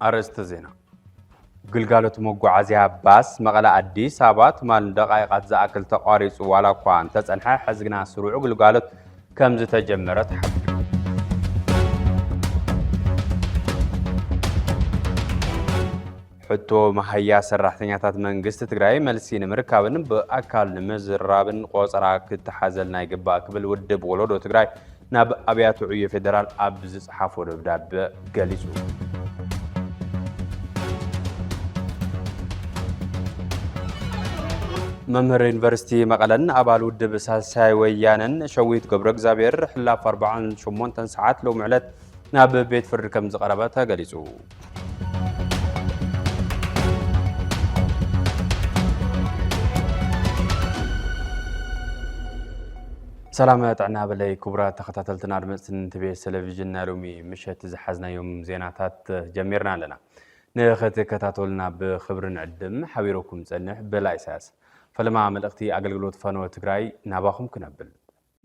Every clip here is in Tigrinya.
أرست زينة قلقالت مقعزيها باس مغلا أدي سابات مال دقائق زاكل تقاريس ولا كوان تسأنحا حزقنا سروع قلقالت كم تجمرت حتو مهيا سرحتنياتات منقست تقرأي ملسين مركابن بأكال مزرابن قوصراك تحازلنا يقبا قبل ودب ولودو تقرأي ناب أبيات عيو فيدرال أبزز حافو ربداب قليزو ممر يونيفرسيتي مقالن أبال ودب ساساي ويانن شويت قبرق زابير حلاف 48 ساعات لو معلت ناب بيت فركم زقرباتها قليزو سلامات عنا بلاي كبرى تخطاتلتنا رمزتن تبي التلفزيون نالومي مشهد زحزنا يوم زيناتات جميرنا لنا نخت كتاتولنا بخبر عدم حويروكم تسنح بلا اساس فلما عمل اختي اقلقلوت فانو تግራይ ناباخم كنبل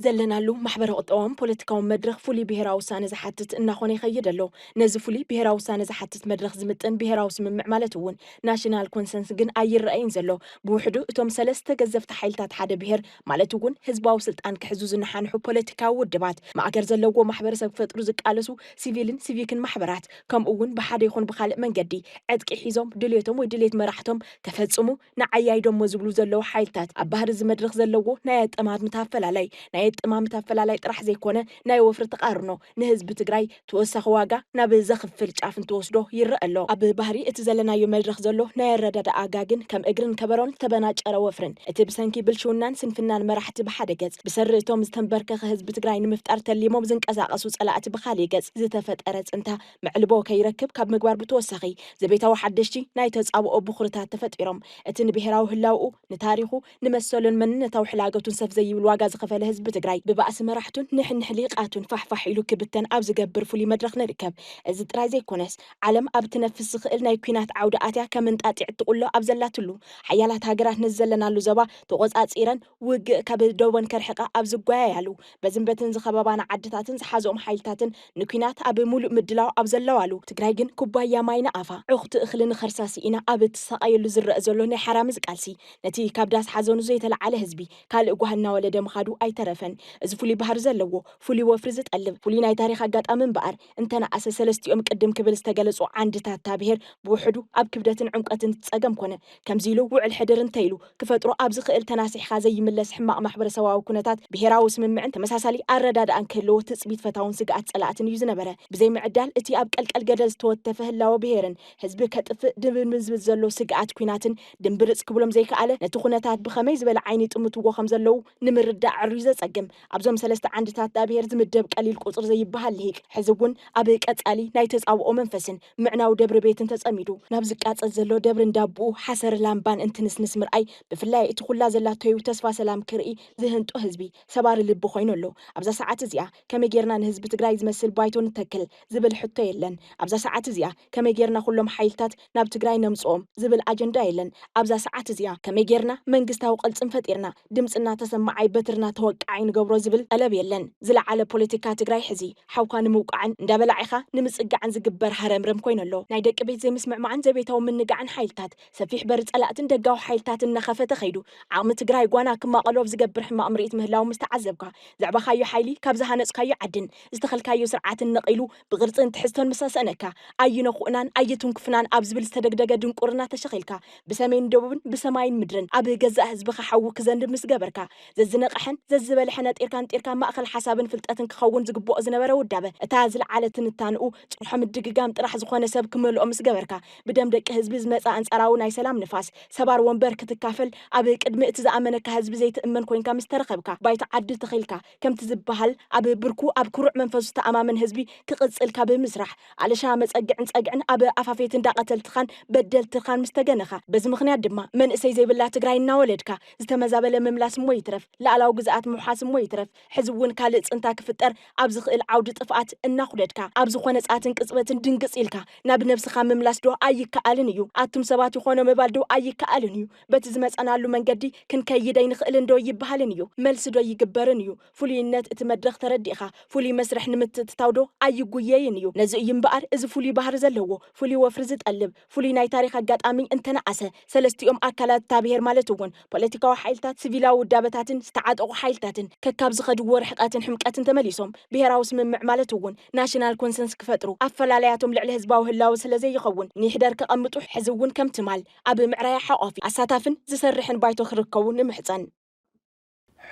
زلنالو محبر قطوام بوليتيكاو مدرخ فولي بهراو سانه زحتت እናኾነ ይኸይድ ኣሎ ነዚ ፍሊ ብሄራዊ ውሳነ ዝሓትት መድረኽ ዝምጥን ብሄራዊ ስምምዕ ማለት እውን ናሽናል ኮንሰንስ ግን ኣይረአይን ዘሎ ብውሕዱ እቶም ሰለስተ ገዘፍቲ ሓይልታት ሓደ ብሄር ማለት እውን ህዝባዊ ስልጣን ክሕዙ ዝነሓንሑ ፖለቲካዊ ውድባት ማእገር ዘለዎ ማሕበረሰብ ክፈጥሩ ዝቃለሱ ሲቪልን ሲቪክን ማሕበራት ከምኡ እውን ብሓደ ይኹን ብካልእ መንገዲ ዕጥቂ ሒዞም ድሌቶም ወይ ድሌት መራሕቶም ከፈጽሙ ንዓያይዶም ዝብሉ ዘለዉ ሓይልታት ኣብ ባህሪ ዝመድረኽ ዘለዎ ናይ ኣጠማት ምታፈላላይ ናይ ጥማም ተፈላላይ ጥራሕ ዘይኮነ ናይ ወፍሪ ተቃርኖ ንህዝብ ትግራይ ተወሳኺ ዋጋ ናብ ዘኽፍል ጫፍ እንትወስዶ ይረአ ኣሎ ኣብ ባህሪ እቲ ዘለናዮ መድረኽ ዘሎ ናይ ረዳዳ ኣጋግን ከም እግርን ከበሮን ተበናጨረ ወፍርን እቲ ብሰንኪ ብልሽውናን ስንፍናን መራሕቲ ብሓደ ገጽ ብሰርቶም ዝተንበርከኸ ህዝብ ትግራይ ንምፍጣር ተሊሞም ዝንቀሳቐሱ ጸላእቲ ብኻልእ ገጽ ዝተፈጠረ ጽንታ ምዕልቦ ከይረክብ ካብ ምግባር ብተወሳኺ ዘቤታዊ ሓደሽቲ ናይ ተጻብኦ ብኹርታት ተፈጢሮም እቲ ንብሄራዊ ህላውኡ ንታሪኹ ንመሰሉን መንነታዊ ሕላገቱን ሰፍ ዘይብል ዋጋ ዝኸፈለ ህዝብ ትግራይ ببأس مرحتون نحن حليقاتون فحفح إلو كبتن أبز جبر فولي مدرخ نركب إذا ترازي كونس علم أبتنفس خلنا يكونات عودة أتيا كمن تأتي تقول له أبزلاتلو حيالات هاجرات نزلنا له زبا تغوز إيران وج كبد دوبن كرحقة أبز جوايالو بزن بتن زخبابنا عدتاتن زحزهم حيلتاتن نكونات أب مول مدلاو أبزلوالو تجرايجن كوبايا ماينا أفا أخت إخلنا خرساسي إنا أبت سقايل زر زلون حرام زكالسي نتي كبداس حزون زيت على هزبي قال جوهنا ولد مخادو أي طرفن إذا فولي بحر زلوا فولي وفرزت قلب فولي ناي تاريخ حقات أمن بقر أنتنا أساس سلستي أم قدم كبل استجلس وعند تابهر بوحدو أب كبدة عنقة تسقم كونه كم زيلو وعلى حدر انتيلو كفترو أبز خيل تناسح خازي ملس حماق محبر سوا وكونتات بهراو اسم مع أنت مساسالي أرداد أن كلو تثبيت فتاون سقعت سلعت يوزنا برا بزي معدال اتي أب الجدل توتفه الله وبهرن حزب كتف دبن مزبط زلو سقعت كويناتن دمبرس كبلهم زي كعله نتخونتات بخميز بلا عيني تمتو وخمز اللو نمرد عريزة سقم أبزم سلست عند تابير زمدب قليل قصر زي بحال هيك حزبون أبيك أتقالي نايتز أو منفسن معنا ودبر بيت تسأميدو نبزك أتزلو دبر ندابو حسر لامبان انت نسنس مرأي بفلاي اتخلا زلا تويو تسفا سلام كرئي ذهنتو هزبي سبار اللي بخوينو له أبزا ساعات زيا كما جيرنا نهزب تقراي زمسل بايتون تكل زبل حتى يلن أبزا ساعات زيا كما جيرنا كلهم حيلتات ناب تقراي نمصوم زبل أجندا يلن أبزا ساعات زيا كما جيرنا منقستا وقلت انفتيرنا دمسنا تسمعي بترنا توقعين قبرو زبل قلب يلن زلع على بوليتيكا تجراي حزي حوكان موقعن ندبل عيخا نمسقعن زقبر حرمرم كوينو له نايدك بيت زي مسمع معن زبيتو من نقعن حيلتات سفيح برز قلقتن دقاو حيلتات النخفه تخيدو عام تجراي قوانا كما قلوب زقبر حما امريت مهلاو مستعذبكا زعبا خايو حيلي كابزا هانص كايو عدن استخل كايو سرعات النقيلو بغرصن تحستون مساسنكا اينو خونان ايتون كفنان ابزبل استدقدقه دنقرنا تشخيلكا بسمين دوبن بسماين مدرن ابي غزا حزبخ حوك زند مسغبركا ززنقحن ززبلحنا طيركان ماخل حسابن فلطتن كخون زغبو زنبره ودابه اتازل علتن تانو صحم الدغغام طرح زخونه سب كملو مسغبركا بدم دق حزب زمصا انصراو ناي سلام نفاس سبار ونبر كتكافل اب قدم اتزامنك حزب زيت امن كوينكا مسترخبكا بايت عد تخيلكا كم تزبحل اب بركو اب كروع منفس تامامن حزبي كقصلكا بمسرح علشان مصقعن اب افافيت اندقتلت خان بدلت خان مستغنخا بز مخنيات دما من اسي زي بلا تግራይና ወለድካ ዝተመዛበለ መምላስ ሞ ይትረፍ ላዕላው ግዛአት ሙሓስ ስሞ ይትረፍ ሕዝውን ካልእ ጽንታ ክፍጠር ኣብ ዝኽእል ዓውዲ ጥፍኣት እናኹደድካ ኣብ ዝኾነ ጻትን ቅጽበትን ድንግጽ ኢልካ ናብ ነብስኻ ምምላስ ዶ ኣይከኣልን እዩ ኣቱም ሰባት ይኾነ ምባል ዶ ኣይከኣልን እዩ በቲ ዝመጸናሉ መንገዲ ክንከይድ ኣይንኽእልን ዶ ይበሃልን እዩ መልሲ ዶ ይግበርን እዩ ፍሉይነት እቲ መድረኽ ተረዲእኻ ፍሉይ መስርሕ ንምትእትታው ዶ ኣይጉየይን እዩ ነዚ እዩ እምበኣር እዚ ፍሉይ ባህሪ ዘለዎ ፍሉይ ወፍሪ ዝጠልብ ፍሉይ ናይ ታሪክ ኣጋጣሚ እንተነኣሰ ሰለስቲኦም ኣካላት ታብሄር ማለት እውን ፖለቲካዊ ሓይልታት ሲቪላዊ ውዳበታትን ዝተዓጠቑ ሓይልታትን ከካብ ዝኸድዎ ርሕቀትን ሕምቀትን ተመሊሶም ብሄራዊ ስምምዕ ማለት እውን ናሽናል ኮንሰንስ ክፈጥሩ ኣፈላለያቶም ልዕሊ ህዝባዊ ህላዊ ስለዘይኸውን ንሕደር ከቐምጡ ሕዚ እውን ከም ትማል ኣብ ምዕራያ ሓቋፊ ኣሳታፍን ዝሰርሕን ባይቶ ክርከቡ ንምሕፀን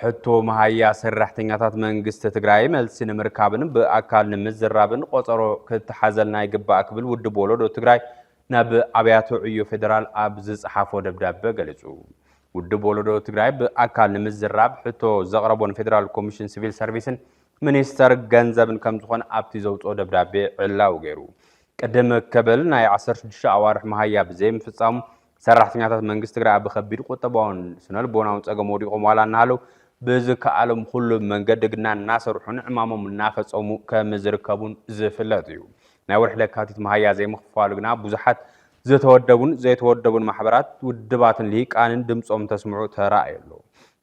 ሕቶ መሃያ ሰራሕተኛታት መንግስቲ ትግራይ መልሲ ንምርካብን ብኣካል ንምዝራብን ቆፀሮ ክትሓዘልና ይግባእ ክብል ውድብ ወለዶ ትግራይ ናብ ኣብያተ ዕዮ ፌደራል ኣብ ዝፅሓፎ ደብዳቤ ገሊጹ ውድብ ወለዶ ትግራይ ብኣካል ንምዝራብ ሕቶ ዘቕረቦን ፌደራል ኮሚሽን ሲቪል ሰርቪስን ሚኒስተር ገንዘብን ከም ዝኾነ ኣብቲ ዘውፅኦ ደብዳቤ ዕላው ገይሩ ቅድም ከበል ናይ 16 ኣዋርሕ መሃያ ብዘይ ምፍጻሙ ሰራሕተኛታት መንግስቲ ትግራይ ኣብ ከቢድ ቁጠባውን ስነልቦናውን ፀገም ወዲቖም ዋላ እናሃለው ብዝከኣሎም ኩሉ መንገዲ ግና እናሰርሑን ዕማሞም እናፈጸሙ ከም ዝርከቡን ዝፍለጥ እዩ ናይ ወርሒ ለካቲት መሃያ ዘይምኽፋሉ ግና ብዙሓት ዝተወደቡን ዘይተወደቡን ማሕበራት ውድባትን ሊቃንን ድምፆም ተስምዑ ተራእየሉ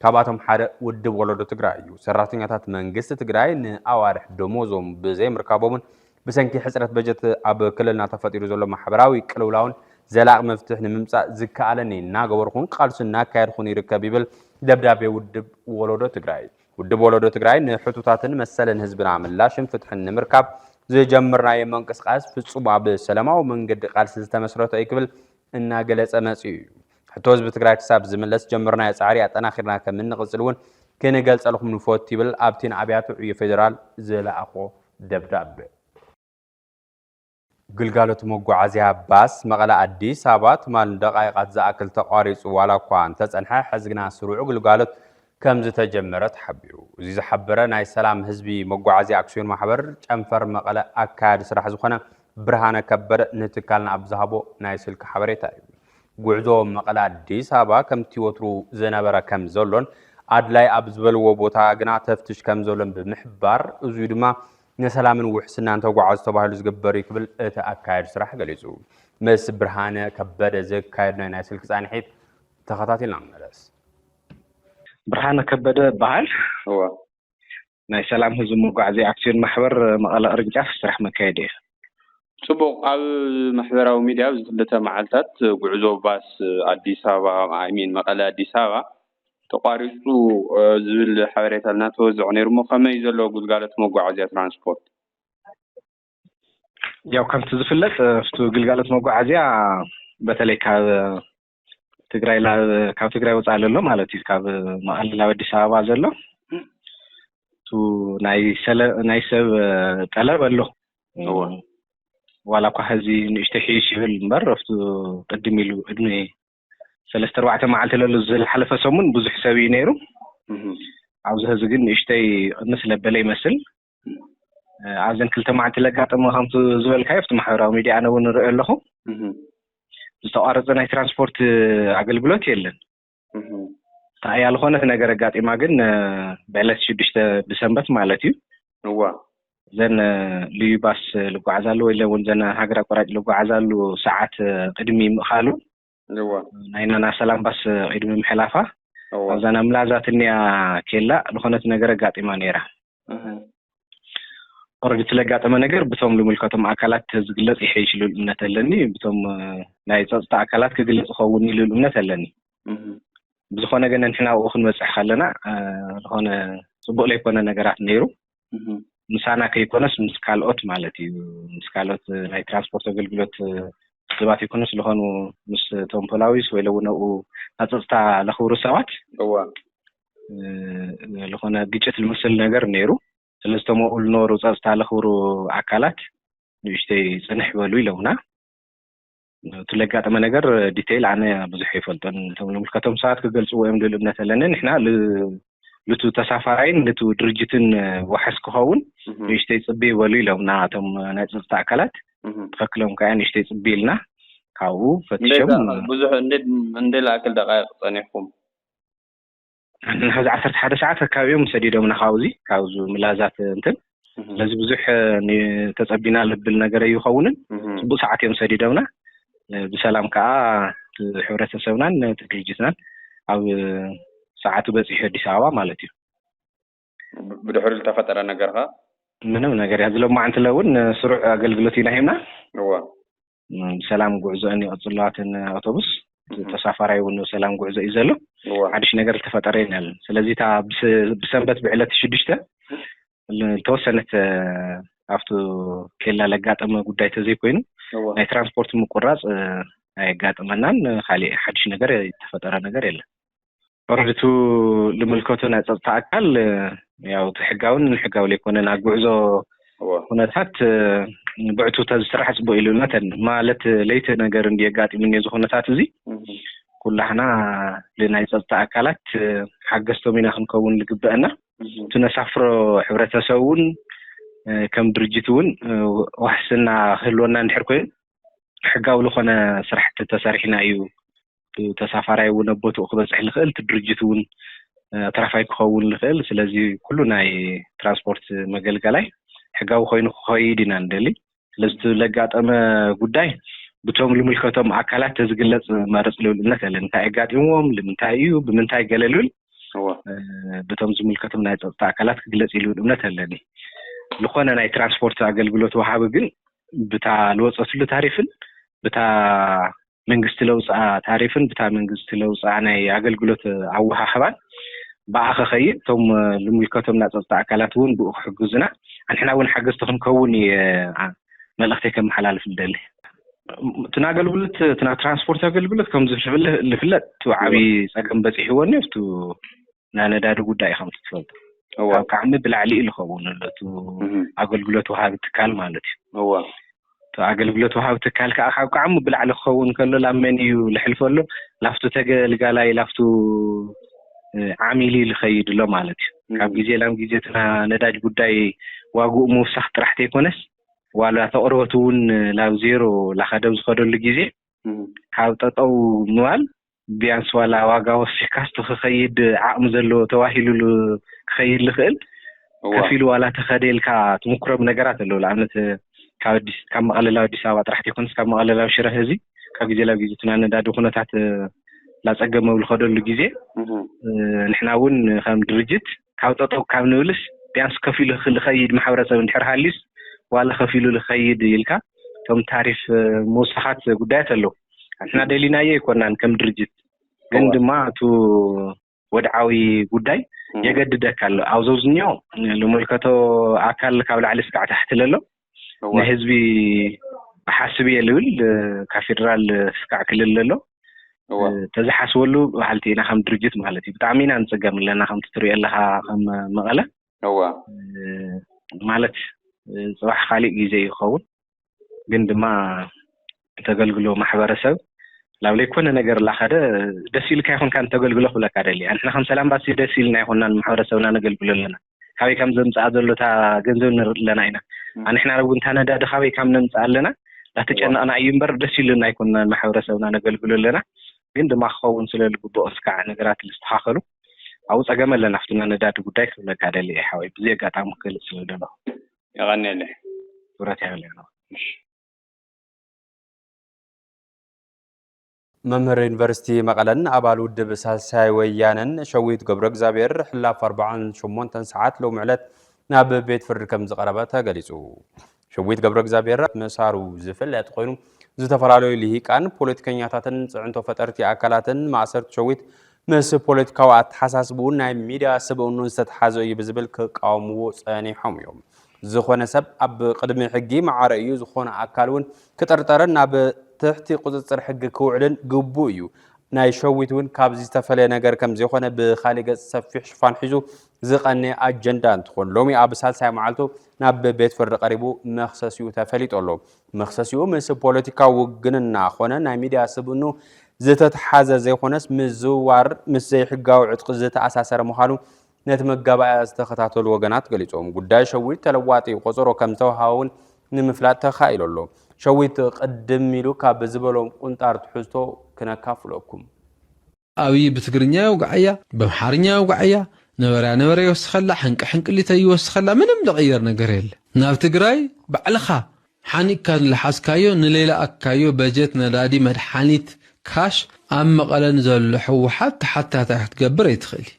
ካብኣቶም ሓደ ውድብ ወለዶ ትግራይ እዩ ሰራሕተኛታት መንግስቲ ትግራይ ንኣዋርሕ ደሞዞም ብዘይምርካቦምን ብሰንኪ ሕፅረት በጀት ኣብ ክልልና ተፈጢሩ ዘሎ ማሕበራዊ ቅልውላውን ዘላቕ መፍትሕ ንምምጻእ ዝከኣለኒ እናገበርኩን ቃልሲ እናካየድኩን ይርከብ ይብል ደብዳቤ ውድብ ወለዶ ትግራይ ውድብ ወለዶ ትግራይ ንሕቱታትን መሰለን ህዝብና ምላሽን ፍትሕን ንምርካብ ዝጀምርናዮ መንቅስቃስ ፍጹም ኣብ ሰላማዊ መንገዲ ቃልሲ ዝተመስረተ እዩ ክብል እናገለጸ መጽኡ እዩ ሕቶ ህዝቢ ትግራይ ክሳብ ዝምለስ ጀምርናዮ ጻዕሪ ኣጠናኺርና ከም እንቕጽል እውን ክንገልጸልኩም ንፈቱ ይብል ኣብቲ ንኣብያተ ዕዮ ፌደራል ዝለኣኾ ደብዳቤ ግልጋሎት መጓዓዝያ ባስ መቐለ ኣዲስ ኣበባ ትማል ደቃይቃት ዝኣክል ተቋሪጹ ዋላ እኳ እንተጸንሐ ሕዚ ግና ስሩዑ ግልጋሎት ከም ዝተጀመረ ተሓቢሩ እዚ ዝሓበረ ናይ ሰላም ህዝቢ መጓዓዝያ ኣክስዮን ማሕበር ጨንፈር መቐለ ኣካያዲ ስራሕ ዝኾነ ብርሃነ ከበደ ንትካልና ኣብ ዝሃቦ ናይ ስልኪ ሓበሬታ እዩ ጉዕዞ መቐለ ኣዲስ ኣበባ ከምቲ ወትሩ ዝነበረ ከም ዘሎን ኣድላይ ኣብ ዝበልዎ ቦታ ግና ተፍትሽ ከም ዘሎን ብምሕባር እዙይ ድማ ነሰላምን ውሕስናን ተጓዓዙ ተባሂሉ ዝግበር ይክብል እቲ ኣካያዲ ስራሕ ገሊጹ ምስ ብርሃነ ከበደ ዘካየድና ናይ ስልኪ ጻንሒት ተኸታቲልና መለስ ብርሃነ ከበደ በዓል هو ናይ ሰላም ህዝቢ መጓዓዝያ ኣክስዮን ማሕበር መቐለ ቅርንጫፍ ስራሕ መካየዲ እዩ ጽቡቕ ኣብ ማሕበራዊ ሚድያ ዝፍለጠ መዓልታት ጉዕዞ ባስ ኣዲስ ኣበባ መቐለ ኣዲስ ኣበባ ተቋሪጹ ዝብል ሓበሬታና ተወዝዑ ነይሩ ሞ ከመይ ዘሎ ግልጋሎት መጓዓዝያ ትራንስፖርት ያው ከምቲ ዝፍለጥ ፍቱ ግልጋሎት መጓዓዝያ በተለይ ካብ ትግራይ ወፃኢ ዘሎ ማለት እዩ ካብ መቐለ ናብ ኣዲስ ኣበባ ዘሎ ቱ ናይ ሰብ ጠለብ ኣሎ ዋላ እኳ ሕዚ ንእሽተይ ሒሽ ይብል እምበር ፍቱ ቅድም ኢሉ ዕድሜ 3-4 መዓልቲ ለሉ ዝሓለፈ ሰሙን ብዙሕ ሰብ እዩ ነይሩ ኣብዚ ሕዚ ግን ንእሽተይ ቅንስ ለበለ ይመስል ኣብዘን 2 መዓልቲ ለጋጠመ ከምቲ ዝበልካዮ ኣብቲ ማሕበራዊ ሚድያ ኣነ እውን ንሪኦ ኣለኹ ዝተቋረፀ ናይ ትራንስፖርት ኣገልግሎት የለን ታያ ዝኾነት ነገር ኣጋጢማ ግን ብዕለት 6 ዲሰምበር ማለት እዩ ዘን ልዩ ባስ ልጓዓዛሉ ወይ እውን ዘን ሃገር ኣቋራጭ ልጓዓዛሉ ሰዓት ቅድሚ ምእኻሉ ናይና ሰላም ባስ ቅድሚ ምሕላፋ ኣብዛና ምላዛትንያ ኬላ ዝኾነት ነገር ኣጋጢማ ነይራ ኦረዲ ለጋጠመ ነገር በቶም ልምልከቶም ኣካላት ዝግለጽ ይሕይሽሉ እምነት ኣለኒ በቶም ናይ ጸጥታ ኣካላት ክግለጽ ኸውን ኢሉ እምነት ኣለኒ ብዝኾነ ግን እንትና ኣብኡ ክንበጽሕ ከለና ዝኾነ ጽቡቕ ለይኮነ ነገራት ነይሩ ምሳና ከይኮነስ ምስ ካልኦት ማለት እዩ ምስ ካልኦት ናይ ትራንስፖርት ኣገልግሎት ሰባት ይኮነስ ዝኾኑ ምስ ቶም ፖላዊስ ወይ ለውነኡ ጸጥታ ለኽብሩ ሰባት ዝኾነ ግጭት ልመስል ነገር ነይሩ ስለዝተሞ ኡልኖሩ ጸጥታ ለኽብሩ ኣካላት ንእሽተይ ጽንሕ ይበሉ ኢለውና ትለጋጠመ ነገር ዲቴይል ኣነ ብዙሕ ይፈልጦን ቶም ልምልከቶም ሰባት ክገልጽዎ እዮም ልብል እምነት ኣለኒ ንሕና ልቱ ተሳፋራይን ልቱ ድርጅትን ዋሕስ ክኸውን ንእሽተይ ጽቢ ይበሉ ኢለውና እቶም ናይ ጸጥታ ኣካላት ተኸክሎም ከዓ ንእሽተይ ጽቢ ኢልና ካብኡ ፈትሾም ብዙሕ እንደ ላክል ደቃይቕ ጸኒሕኩም هذا 11 ساعات كابيوم سديدهم نخاوزي كاوزو ملازات انتن لازم بزح تتصبينا لبل ነገር ይኸውንን ብዙ ሰዓት እዮም ሰዲደውና بسلام كا ሕብረተሰብናን ድርጅትናን ኣብ ሰዓቱ በፂሑ አዲስ አበባ ማለት እዩ ብድሕሪ ተፈጠረ ነገርካ ምንም ነገር ያዝለው ማንት ለውን ስሩዕ አገልግሎት ኢና ሄምና እዋ ሰላም ጉዕዞ እኒ ቅጽላትን አውቶቡስ ተሳፋራይ ወኑ ሰላም ጉዕዞ ይዘሉ አዲስ ነገር ተፈጠረ ይናል ስለዚህ ታ በሰንበት በዕለት 6 ተወሰነት አፍቱ ከላ ለጋጠመ ጉዳይ ተዘይ ኮይኑ ናይ ትራንስፖርት መቆራጽ አይጋጠመናን खाሊ አዲስ ነገር የተፈጠረ ነገር የለም ወርድቱ ለመልከቱና ጸጥታ አካል ያው ተሕጋውን ሕጋው ለኮነና ጉዕዞ ሁነታት ብዕቱ ተዝስራሕ ጽቦ ኢሉናተን ማለት ለይተ ነገር እንዲያጋጥም የዝሆነታት እዚ ኩላህና ለናይ ጸጥታ አካላት ሓገስቶሚና ክንከውን ልግበአና ትነሳፍሮ ሕብረተሰቡን ከም ድርጅቱን ወሕስና ህልወና እንድሕር ኮይኑ ሕጋው ለኾነ ስራሕቲ ተሰሪሕና እዩ ተሳፋራይ ወነቦቱ ክበጽሕ ልኽእል ድርጅቱን ተራፋይ ክኸውን ልኽእል ስለዚ ኩሉ ናይ ትራንስፖርት መገልገላይ ሕጋው ኮይኑ ኸይድና እንደሊ ስለዚ ለጋጠመ ጉዳይ ብቶም ልምልከቶም አካላት ተዝግለጽ ማረጽ ልውልነት አለ እንታይ አጋጥሞም ለምንታይ እዩ በምንታይ ገለሉል በቶም ዝምልከቶም ናይ ጸጥታ አካላት ክግለጽ ይልውልነት አለኒ ለኾነ ናይ ትራንስፖርት አገልግሎት ወሃብ ግን ብታ ለወጽሉ ታሪፍን ብታ መንግስት ለውጻ ታሪፍን ብታ መንግስት ለውጻ ናይ አገልግሎት አወሃህባን ባአኸ ኸይድ ቶም ልምልከቶም ናይ ጸጥታ አካላትን ብኡ ሕግዝና አንሕና ወን ሓገዝተኩም ከውን መልእክቴ ከም ሓላልፍ እንደሊ ትናገልግሎት ትራንስፖርት አገልግሎት ከም ዝፍል ልፍለጥ ዓቢ ጸገም በጽሕወኒ ፍቱ ናነዳድ ጉዳይ ከም ትፈልጥ አው ካዕም ብላዕሊ ኢልኸውን ለቱ አገልግሎት ወሃብ ትካል ማለት እዩ አው አገልግሎት ወሃብ ትካል ካዕም ብላዕሊ ኸውን ከሎ ላመንዩ ልሕልፈሎ ላፍቱ ተገልጋላይ ላፍቱ ዓሚሊ ልኸይድ ሎ ማለት እዩ ካብ ጊዜ ላም ጊዜ ነዳጅ ጉዳይ ዋጉኡ ሙሳኽ ጥራሕተ ይኮነስ ዋላ ተቆርበቱን ላብ ዜሮ ላኸደብ ዝኸደሉ ጊዜ ካብ ጠጠው ምዋል ቢያንስ ዋላ ዋጋ ወስካስ ተኸይድ ዓቅም ዘሎ ተዋሂሉ ክኸይድ ልኽእል ከፊሉ ዋላ ተኸደልካ ትምክረም ነገራት ኣሎ ለአብነት ካብ መቐለላው አዲስ አበባ ጥራሕተ ይኮነስ ካብ መቐለላው ሽረ ህዚ ካብ ጊዜ ላብ ጊዜ ነዳጅ ኩነታት ላጸገመው ልኸደሉ ጊዜ ንሕናውን ከም ድርጅት ካብ ጠጠው ካብ ንብልስ ቢያንስ ከፊሉ ልኸይድ ማሕበረሰብ እንድሕር ሃሊስ ዋላ ከፊሉ ልኸይድ ይልካ ቶም ታሪፍ ሙሳኻት ጉዳያት ኣሎ አንሕና ደሊናየ ይኮናን ከም ድርጅት ግን ድማ ቱ ወድዓዊ ጉዳይ የገድደካ ኣሎ አውዘውዝኛው ለመልከቶ አካል ካብ ላዕሊ ስቃዕ ታሕት ለሎ ንህዝቢ ሓስብ የልብል ካብ ፌደራል ስቃዕ ክልል ለሎ ተዝሓስወሉ ሓልቲና ከም ድርጅት ማለት እዩ ብጣዕሚና ንጽገም ለና ከም ትሪኦ ኣለኻ ከም መቐለ አዋ ማለት ጽባሕ ኻሊእ ጊዜ ይኸውን ግን ድማ ተገልግሎ ማሕበረሰብ ላብለ ይኮነ ነገር ላኸደ ደስ ኢልካ ይኹን ካን ተገልግሎ ክብለካ ደሊ አንሕና ከም ሰላም ባሲ ደስ ኢልና ይኹንና ማሕበረሰብና ነገልግሎ ለና ካበይ ከም ዘምጽአ ዘሎታ ገንዘብ ንርለና ኢና አንሕና እውን ታነዳድ ካበይ ከም ነምጽአ ኣለና ላተጨነቕና እዩ እምበር ደስ ኢልና ይኹንና ማሕበረሰብና ነገልግሎ ለና ግን ድማ ክኸውን ስለልግብኦ ስካዕ ነገራት ልስተኻኸሉ አው ጸገም ኣለና ፍትና ነዳድ ጉዳይ ክብለካ ደሊ ሓወይ ብዘይ አጋጣሚ ክልጽ ስለደሎ ይغنيለ ሱረት ያለና መምህር ዩኒቨርሲቲ መቀለን አባል ውድብ ሳልሳይ ወያነን ሸዊት ገብረ እግዚአብሔር ሕላፍ 48 ሰዓት ለው ምዕለት ናብ ቤት ፍርድ ከም ዝቀረበ ተገሊጹ ሸዊት ገብረ እግዚአብሔር መሳሩ ዝፍለጥ ኮይኑ ዝተፈላላዩ ልሂቃን ፖለቲከኛታትን ጽዕንቶ ፈጠርቲ አካላትን ማእሰርት ሸዊት ምስ ፖለቲካዊ አተሓሳስቡ ናይ ሚድያ ስብኡን ዝተሓዘ እዩ ብዝብል ከቃውምዎ ጸኒሖም እዮም ዝኾነ ሰብ ኣብ ቅድሚ ሕጊ ማዕረ እዩ ዝኾነ አካልን ክጠርጠረን ናብ ትሕቲ ቁጽጽር ሕጊ ክውዕልን ግቡ እዩ ናይ ሸዊትን ካብዚ ዝተፈለ ነገር ከም ዝኾነ ብኻሊ ገጽ ሰፊሕ ሽፋን ሒዙ ዝቐነ አጀንዳ እንትኾን ሎሚ ኣብ ሳልሳይ መዓልቱ ናብ ቤት ፍርዲ ቀሪቡ መኽሰሲኡ ተፈሊጦሎ መኽሰሲኡ ምስ ፖለቲካ ውግንና ኾነ ናይ ሚድያ ስብኡን ዝተተሓዘ ዘይኾነስ ምዝዋር ምስ ዘይሕጋዊ ዕጥቂ ዝተኣሳሰረ ምዃኑ ነቲ መጋባእያ ዝተኸታተሉ ወገናት ገሊጾም ጉዳይ ሸዊት ተለዋጢ ቆጽሮ ከም ዝተወሃውን ንምፍላጥ ተኻኢሎሎ ሸዊት ቅድም ኢሉ ካብ ዝበሎም ቁንጣር ትሕዝቶ ክነካፍለኩም أبي بتقرنيا وقعيا بمحارنيا وقعيا نبرا يوسخلا حنق اللي تيوسخلا منم دغير نقريل ناب تقراي بعلخا حانيك كان لحاسكايو نليلا أكايو بجت نرادي مدحانيت كاش أما قلن زل حوحات حتى تحت قبر يتخلي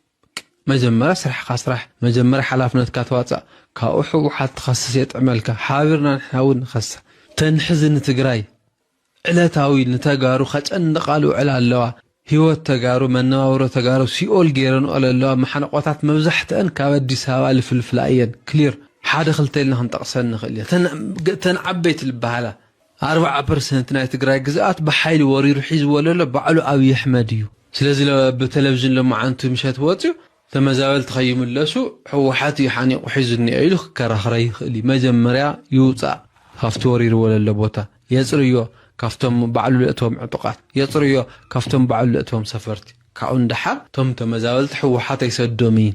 مجمرة سرح خسرح مجمرة حلافنت كاتواتا كاوحو حت تخصصيت عملك حاضرنا نحاول نخسر تنحزن تقراي علتاوي نتقارو خجن قالوا على اللوا هيوت تقارو مناورو تقارو سيول جيرن على اللوا محنقوتات مبزحتن كابدي سوالف الفلايين كلير حدا خلتلنا هنطقسن نخلي تنعبيت البهاله 4% ناي تقراي جزات بحيل وريرو حيز ولا بعلو ابي احمديو سلازي بالتلفزيون لما عنتو مشات واتو تمزاول تخيم اللسو حوحاتي حاني وحيزني ايلو كراخري خلي مجمريا يوصا خفتوري ولا لبوتا يصريو كافتم بعلو لاتهم عطقات يصريو كافتم بعلو لاتهم سفرت كاون دحر تم تمزاول حوحاتي يسدومين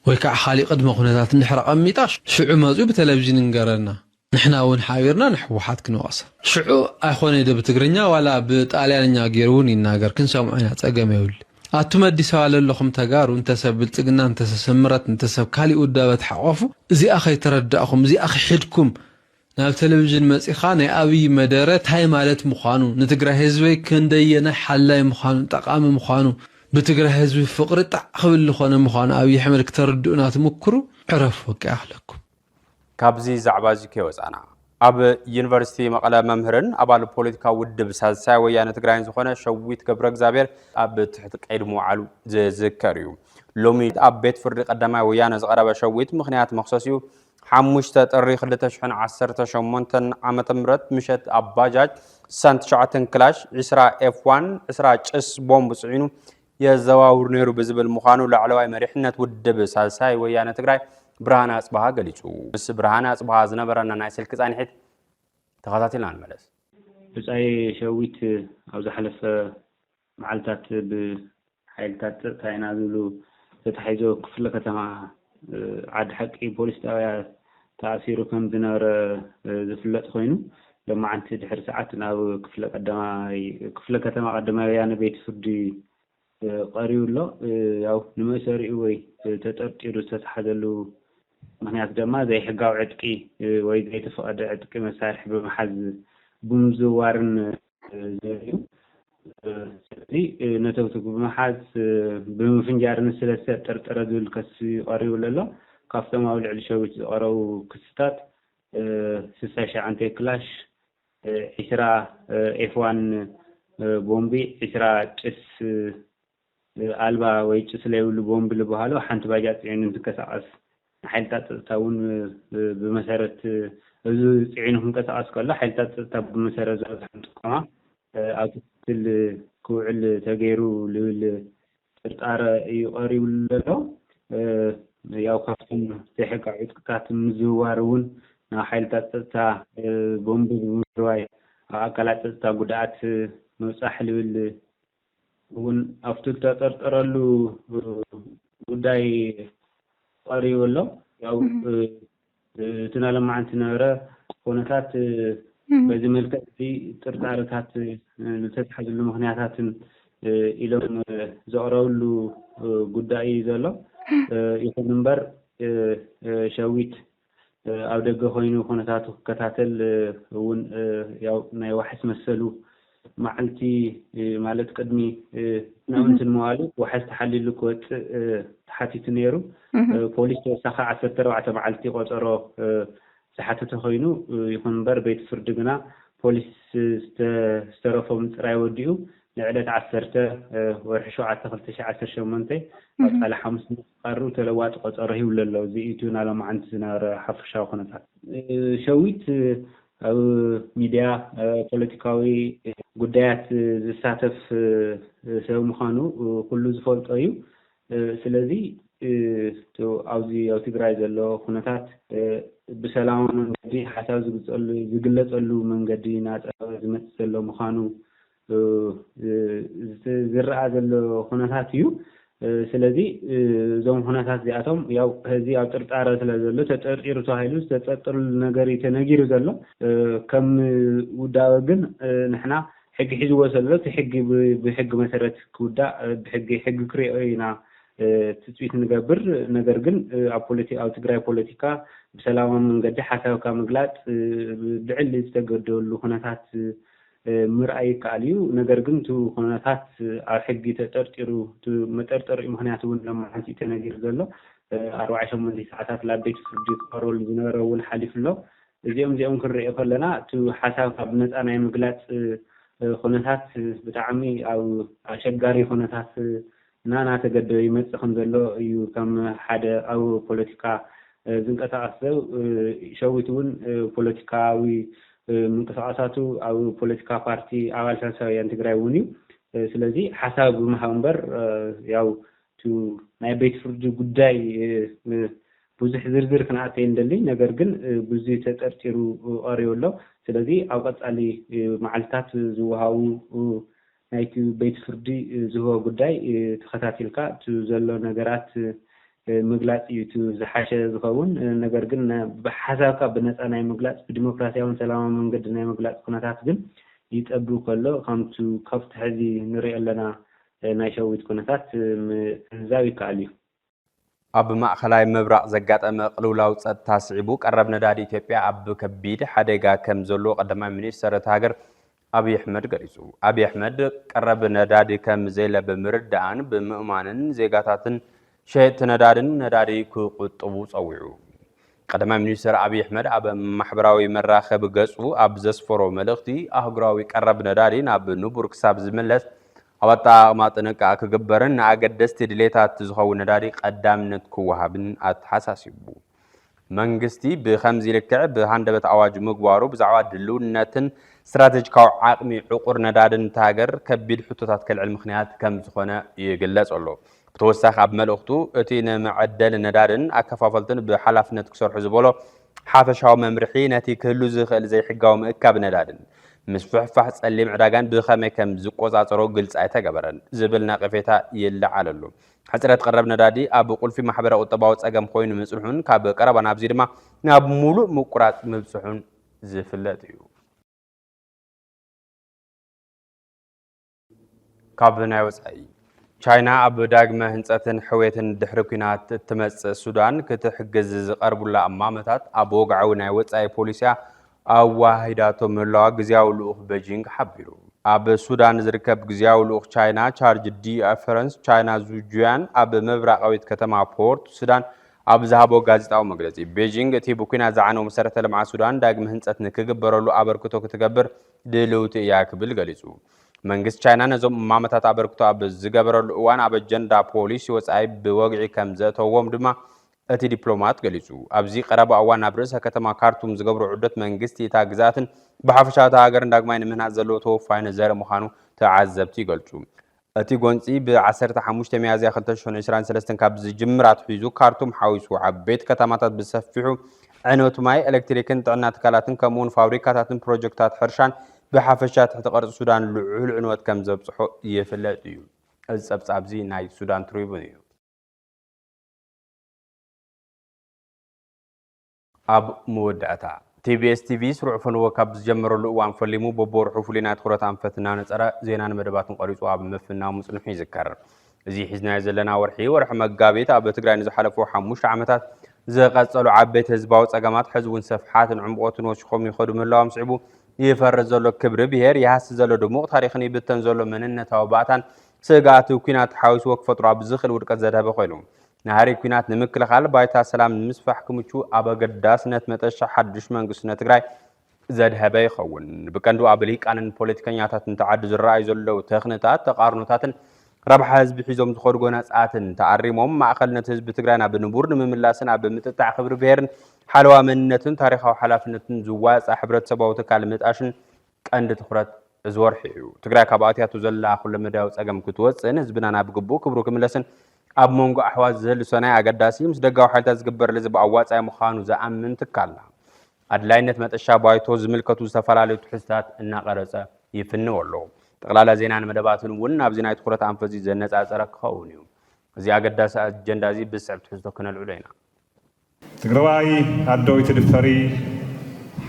ويكع خالي قدم خناتات نحرق اميطاش شعو مازو بتلفزيون نقرنا نحنا ون حايرنا نحوحات كنواص شعو اخوني ده بتقرنيا ولا بطاليانيا غيرون يناغر كنسمعنا صقم يول اتم اديس على لكم تجارو انت سبل صقنا انت سمرت انت سب كالي ودابت حقفو زي اخي ترداكم زي اخي حدكم ناب تلفزيون مصيخا ناي ابي مدره تاي مالت مخانو نتغرا حزبي كندينا حلاي مخانو طقام مخانو بتغرا حزبي فقر طخبل لخونه مخانو ابي حمد كتردونا تمكرو عرف وقع لكم كابزي زعبازي كيوصانا اب يونيفرسيتي مقاله ممهرن ابال بوليتيكا ودب سالساي ويانه تግራይን ዝኾነ ሸዊት ገብረ እግዚአብሔር ኣብ ትሕቲ ቀይድሞ ዓሉ ዝዝከርዩ ሎሚ ኣብ ቤት ፍርዲ ቀዳማይ ወያነ ዝቀረበ ሸዊት ምኽንያት መክሰሲዩ 5 ጥሪ 2018 ዓመተ ምህረት ምሸት ኣብ ባጃጅ 69 ክላሽ 20 F1 20 ጭስ ቦምብ ጽዒኑ የዘዋውር ነሩ በዝብል ምዃኑ ላዕለዋይ መሪሕነት ውድብ ሳልሳይ ወያነ ትግራይ ብርሃን አጽባሃ ገሊጹ ምስ ብርሃን አጽባሃ ዝነበረና ናይ ስልክ ጻኒሕት ተኸታተልና እንመለስ ብጻይ ሸዊት ኣብ ዝሓለፈ መዓልታት ብሓይልታት ታይናዝሉ ተታሒዞ ክፍለ ከተማ ዓዲ ሓቂ ፖሊስ ጣብያ ተኣሲሩ ከም ዝነበረ ዝፍለጥ ኮይኑ ለማዓንቲ ድሕሪ ሰዓት ናብ ክፍለ ከተማ ቀዳማይ ወያነ ቤት ፍርዲ ቀሪውሎ ያው ንመሰሪኡ ወይ ተጠርጢሩ ዝተታሓዘሉ ምክንያት ድማ ዘይሕጋው ዕጥቂ ወይ ዘይተፈቀደ ዕጥቂ መሳርሒ በመሓዝ ብምዝዋርን ዘዩ ስለዚ ነተውቱ በመሓዝ ብምፍንጃርን ስለተጠርጠረ ዝብል ክስ ቀሪውሎ ካፍቶም ኣብ ልዕሊ ሸዊት ዝቀረቡ ክስታት 69 ክላሽ 20 F1 ቦምቢ 20 ጭስ አልባ ወይ ጭስ ላይ ሁሉ ቦምብ ልባሃሉ ሓንቲ ባጃጅ ጽዕኑ እንትከሳቀስ ሓይልታት ጸጥታውን በመሰረት እዚ ጽዕኑ ክንቀሳቀስ ከሎ ሓይልታት ጸጥታ በመሰረት ዘጥቆማ ኣብ ትል ኩዕል ተገይሩ ልብል ጥርጣረ ይቀሪብሎ ያው ካፍቶም ተሕቃ ዕጥቅታት ምዝዋሩን ና ሓይልታት ጸጥታ ቦምብ ብምስዋይ ኣካላት ጸጥታ ጉዳት መጻሕ ልብል ውን after ተጠርጠረሉ ጉዳይ ቀሪውሎ ያው ትናለማዓንቲ ነበረ ሆነታት በዚህ መልከት ጥርጣረታት ለተታሐዘሉ ምክንያታትን ኢሎም ዘቀረቡሉ ጉዳይ ዘሎ ይኹን እምበር ሸዊት ኣብ ደገ ኮይኑ ሆነታት ከታተል ውን ያው ናይ ዋሕስ መሰሉ ማዓልቲ ማለት ቅድሚ ናውንትን መዋሉ ዋሕስ ተሐሊሉ ኮት ተሓቲት ነይሩ ፖሊስ ተሳኻ 14 ማዓልቲ ቆጠሮ ሰሓተተ ኮይኑ ይኹን እምበር ቤት ፍርዲ ግና ፖሊስ ዝተረፈም ጥራይ ወዲኡ ንዕለት 10 ወርሒ 7 2018 ቃል 5 ቀሩ ተለዋጥ ቆጠሮ ይውለሎ እዚኢቱና ለማዓንቲ ዝነበረ ሓፍሻው ኩነታት ሸዊት ኣብ ሚዲያ ፖለቲካዊ ጉዳያት ዝሳተፍ ሰብ ምዃኑ ኩሉ ዝፈልጦ እዩ ስለዚ ኣብዚ ኣብ ትግራይ ዘሎ ኩነታት ብሰላማዊ መንገዲ ሓሳብ ዝግለጸሉ መንገዲ ናጸ ዝመጽእ ዘሎ ምዃኑ ዝረአ ዘሎ ኩነታት እዩ ስለዚ ዞም ኩነታት ዚኣቶም ያው ህዚ ኣብ ጥርጣረ ስለዘሎ ተጠርጢሩ ተባሂሉ ዝተጠርጠሩ ነገር ተነጊሩ ዘሎ ከም ውዳበ ግን ንሕና ሕጊ ሒዝዎ ዘሎ እቲ ሕጊ ብሕጊ መሰረት ክውዳእ ብሕጊ ክሪኦና ትፅቢት ንገብር ነገር ግን ኣብ ትግራይ ፖለቲካ ብሰላማዊ መንገዲ ሓሳብካ ምግላፅ ልዕሊ ዝተገደሉ ኩነታት ምርኣይ ይከኣል እዩ ነገር ግን እቲ ኩነታት ኣብ ሕጊ ተጠርጢሩ መጠርጠሪ ምክንያት እውን ለማዓንቲ ተነጊሩ ዘሎ 48 ሰዓታት ላቤት ፍርዲ ክቀርበሉ ዝነበረ እውን ሓሊፉ ኣሎ እዚኦም ክንሪኦ ከለና እቲ ሓሳብካ ብነፃ ናይ ምግላፅ ኩነታት ብጣዕሚ ኣብ ኣሸጋሪ ኩነታት ናና ተገደበ ይመፅእ ከም ዘሎ እዩ ከም ሓደ ኣብ ፖለቲካ ዝንቀሳቀስ ሰብ ሸዊት እውን ፖለቲካዊ ምንቅስቃሳቱ ኣብ ፖለቲካ ፓርቲ ኣባል ሳልሳይ ወያነ ትግራይ እውን እዩ ስለዚ ሓሳብ ብምሃብ እምበር ያው ናይ ቤት ፍርዲ ጉዳይ ብዙሕ ዝርዝር ክነኣተይ እንደሊ ነገር ግን ብዙሕ ተጠርጢሩ ቀሪቡ ኣሎ ስለዚ ኣብ ቀፃሊ መዓልታት ዝወሃቡ ናይቲ ቤት ፍርዲ ዝህቦ ጉዳይ ተኸታቲልካ ዘሎ ነገራት ምግላፅ እዩ ዝሓሸ ዝኸውን ነገር ግን ብሓሳብካ ብነፃ ናይ ምግላፅ ብዲሞክራሲያውን ሰላማዊ መንገዲ ናይ ምግላፅ ኩነታት ግን ይጠብብ ከሎ ካብቲ ሕዚ ንሪኦ ኣለና ናይ ሸዊት ኩነታት ምዕዛብ ይከኣል እዩ ኣብ ማእኸላይ ምብራቕ ዘጋጠመ ቅልውላው ፀጥታ ስዒቡ ቀረብ ነዳዲ ኢትዮጵያ ኣብ ከቢድ ሓደጋ ከም ዘሎ ቀዳማይ ሚኒስትር እቲ ሃገር ኣብይ ኣሕመድ ገሊጹ ኣብይ ኣሕመድ ቀረብ ነዳዲ ከም ዘየለ ብምርዳእን ብምእማንን ዜጋታትን ሸየጥቲ ነዳድን ነዳዲ ክቁጥቡ ፀዊዑ ቀዳማይ ሚኒስትር ኣብይ ኣሕመድ ኣብ ማሕበራዊ መራኸቢ ገጹ ኣብ ዘስፈሮ መልእኽቲ ኣህጉራዊ ቀረብ ነዳዲ ናብ ንቡር ክሳብ ዝምለስ ኣብ ኣጠቓቕማ ጥንቃቐ ክግበርን ንኣገደስቲ ድሌታት ዝኸውን ነዳዲ ቀዳምነት ክወሃብን ኣተሓሳሲቡ መንግስቲ ብከምዚ ልክዕ ብሃንደበት ኣዋጅ ምግባሩ ብዛዕባ ድልውነትን استراتيجيكاو عقمي عقور ندادن تاجر كبيد حطوطات كالعلم مخنيات كم زخونة يجلس الله بتوسخ عب ملوختو اتينا معدل ندادن أكفافلتن بحلفنا تكسر حزبوله حافشاو ممرحي نتي كله زي حقاو مأكب ندادن مسفح فحص اللي معداجان بخمة كم زقوزات روجلس أيتا جبرن زبلنا قفيتا يلا على اللو حتى تقرب ندادي أبو قول في محبرة الطباوت أجم خوين مسؤولون كاب قربنا بزيد ما ناب مولو مقرات مسؤولون زفلاتيو كابنا وسعي چاينا أبو داغمة هنساتن حويتن دحركينات تمس السودان كتحجز قربولا أمامتات أبو قعونا وسعي بوليسيا أو واحداتهم الله جزياو لوخ بيجينغ حبيرو أب السودان زركب جزياو لوخ چاينا چارج دي أفرنس چاينا زوجيان أب مبرق أويت كتما بورت السودان أب زهابو غازت أو مجلسي بيجينغ تيبوكينا زعانو مسارة لمع السودان داغمة هنساتن كجبرلو أبركتو كتجبر دلوت إياك بالجلسو منجز چاينا نزوم مامتات أبركتو أب زجبر الأوان أب جندا بوليسي وسعي بوجع كمزات ووم دما أتي دبلومات جلسوا أبزي قرب أوان أبرزها كتما كارتوم زجبر عدة منجزتي تاجزاتن بحفشات هاجرن داغمين منها زلوتو فاين زار مخانو تعذبتي قلتو أتي قنصي بعسر تحموش تميازي خلتشون 23 كابز جمرات حيزو كارتوم حاويسو عبيت كتماتات بسفحو عنوت ماي إلكتريكن تعنات كالاتن كمون فابريكاتاتن بروجكتات حرشان بحفشات حتى قرص السودان لعول عنوات كم زبصحو يفلاتيو الزبصابزي ناي السودان تريبونيو أب مودعتا TBS TV سرع فنو كابز جمرو لقوان فليمو ببور حفولينا تخورة أنفتنا نترى زينان مدبات مقاريسو أب مفنا ومسلمحي ذكر زي حزنا يزلنا ورحي ورح مقابيت أب تقرأي نزو حلفو حموش عمتات زي قصلو عبيت هزباوت أقامات حزبون صفحات عمقوتن وشخوم يخدو من الله ومسعبو يفرزلو كبر بهير يحسزلو دموق تاريخني بتنزلو منن توباتن سقاتو كينات حاوس وقفت راب زخل ورقت زادها بخيلهم نهاري كينات نمكل خال بايتا سلام نمسفح كمچو أبا قداسنت متشا حدش منقسنة تقراي زادها بيخون بكندو أبليك عن البوليتيكانياتات نتعدز الرأي زلو تخنتات تقارنوتاتن ربح حزب حزوم تخرجونا ساعتن تعريمهم مع خلنا حزب تقراينا بنبورن من ملاسن بمتتع خبر بهرن حلوة منتن تاريخها وحلافنتن زواز أحبرت سباوت كلمة عشان عند تخرج زور حيو تقرأ كباتيات وزلا كل مداوس أجمع كتوس نسبنا أنا بجبو كبروك ملاسن أب مونجو أحواز زل سنة أقداسي مسدقوا حتى تجبر لزب أوات أي مخان وزعم من تكلا أدلاينت مت الشاباي توز ملكة وسفر على تحسات النقرصة يفنوا والله تقلال زينان مدباتن ون أبزينا يدخلت أنفسي زنة أزرق خونيو زي أقداس الجندازي بسعب تحسوا كنا العلينا تقرأي عدوي تدفري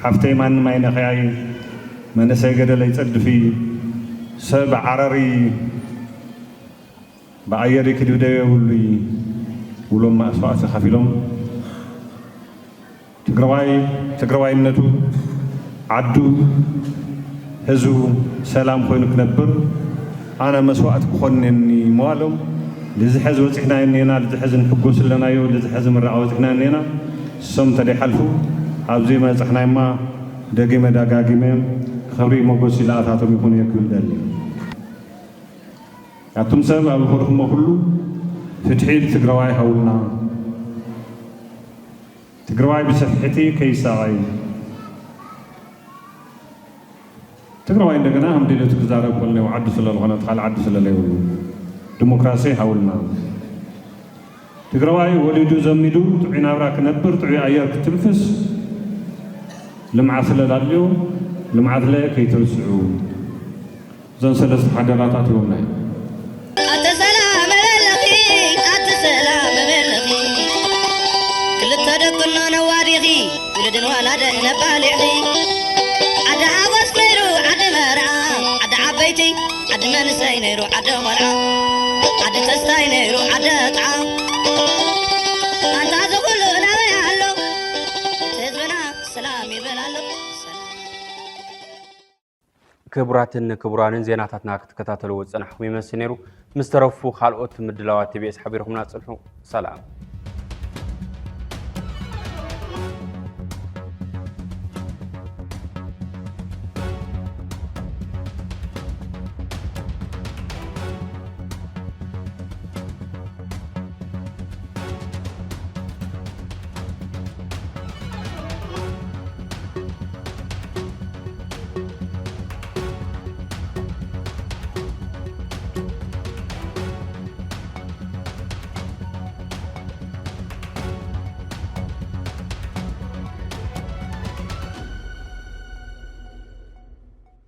حفتي من ما ينخياي من سيجد اللي يتصد في ሰብ ዓረሪ ብኣየር ክድብደብሉ ውሎም ማእስዋእቲ ከፊሎም ትግራዋይነቱ ዓዱ ህዝቡ ሰላም ኮይኑ ክነብር ኣነ መስዋእቲ ክኾንኒ መዋሎም لزحز وزحنا إننا لزحز نحقوس لنا يو لزحز مرة وزحنا إننا سم تدي حلفو عبزي ما زحنا ما دقي ما دقاقي ما خبري موجود لا أثاتهم يكون يكون دلي أتم سبب أبو خرخ مخلو فتحيل تقرواي حولنا تقرواي بسفحتي كيساعي تقرواي عندنا هم ديلة تزارب كلنا وعد سلا الغنى تخال عد سلا ليولو ديمقراطي حولنا تقرواي وليدو زميدو تعينا براك نبر تعي عيار كتنفس لمعة لاليو لمعة لا كيتوسعو زن سلس حضارات يومنا السلام بالخي السلام بالخي كل تدقنا نواريخي ولد ولد نبالغي عد عبس نيرو عد مرعى عد عبيتي عد منسي نيرو عد مرعى عد تستاي نيرو عد طعام انت تقول انا يالو تزبنا سلام يبلالو كبراتن زيناتاتنا كتكتاتلو صنحكم يمسنيرو مسترفو خالقوت مدلاوات تي بي اس حبيركم ناصلحو سلام